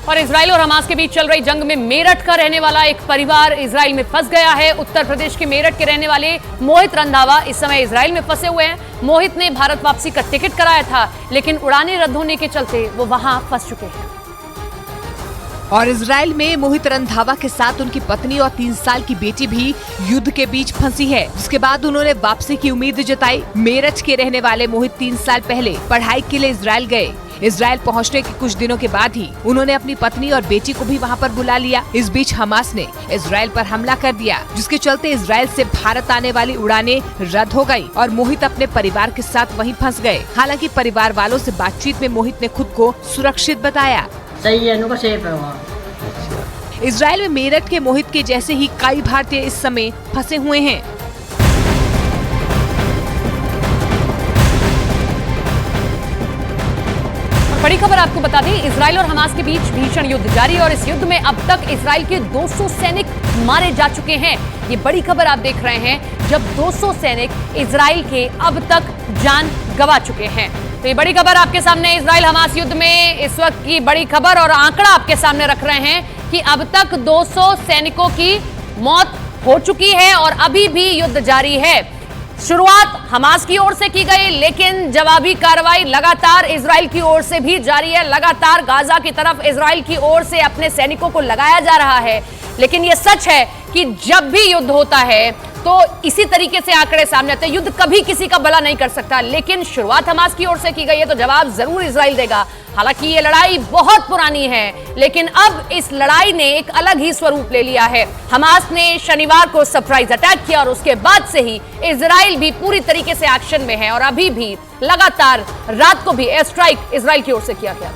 और इजराइल और हमास के बीच चल रही जंग में मेरठ का रहने वाला एक परिवार इजराइल में फंस गया है। उत्तर प्रदेश के मेरठ के रहने वाले मोहित रंधावा इस समय इजराइल में फंसे हुए हैं। मोहित ने भारत वापसी का टिकट कराया था, लेकिन उड़ानें रद्द होने के चलते वो वहां फंस चुके हैं। और इजराइल में मोहित रंधावा के साथ उनकी पत्नी और 3 साल की बेटी भी युद्ध के बीच फंसी है, जिसके बाद उन्होंने वापसी की उम्मीद जताई। मेरठ के रहने वाले मोहित 3 साल पहले पढ़ाई के लिए इजराइल गए। इजराइल पहुंचने के कुछ दिनों के बाद ही उन्होंने अपनी पत्नी और बेटी को भी वहां पर बुला लिया। इस बीच हमास ने इजराइल पर हमला कर दिया, जिसके चलते इजराइल से भारत आने वाली उड़ानें रद्द हो गई और मोहित अपने परिवार के साथ वहीं फंस गए। हालांकि परिवार वालों से बातचीत में मोहित ने खुद को सुरक्षित बताया। सही है, उनको सेफ है वहाँ। इजराइल में मेरठ के मोहित के जैसे ही कई भारतीय इस समय फंसे हुए हैं। बड़ी खबर आपको बता दें, इजराइल और हमास के बीच भीषण युद्ध जारी है और इस युद्ध में अब तक इजराइल के 200 सैनिक मारे जा चुके हैं। ये बड़ी खबर आप देख रहे हैं, जब 200 सैनिक इजराइल के अब तक जान गंवा चुके हैं। तो ये बड़ी खबर आपके सामने इजराइल हमास युद्ध में इस वक्त की बड़ी खबर और आंकड़ा आपके सामने रख रहे हैं कि अब तक 200 सैनिकों की मौत हो चुकी है और अभी भी युद्ध जारी है। शुरुआत हमास की ओर से की गई, लेकिन जवाबी कार्रवाई लगातार इजराइल की ओर से भी जारी है। लगातार गाजा की तरफ इजराइल की ओर से अपने सैनिकों को लगाया जा रहा है। लेकिन यह सच है कि जब भी युद्ध होता है तो इसी तरीके से आंकड़े सामने आते हैं। युद्ध कभी किसी का भला नहीं कर सकता, लेकिन शुरुआत हमास की ओर से की गई है तो जवाब जरूर इजराइल देगा। हालांकि ये लड़ाई बहुत पुरानी है, लेकिन अब इस लड़ाई ने एक अलग ही स्वरूप ले लिया है। हमास ने शनिवार को सरप्राइज अटैक किया और उसके बाद से ही इजराइल भी पूरी तरीके से एक्शन में है और अभी भी लगातार रात को भी एयर स्ट्राइक इजराइल की ओर से किया गया।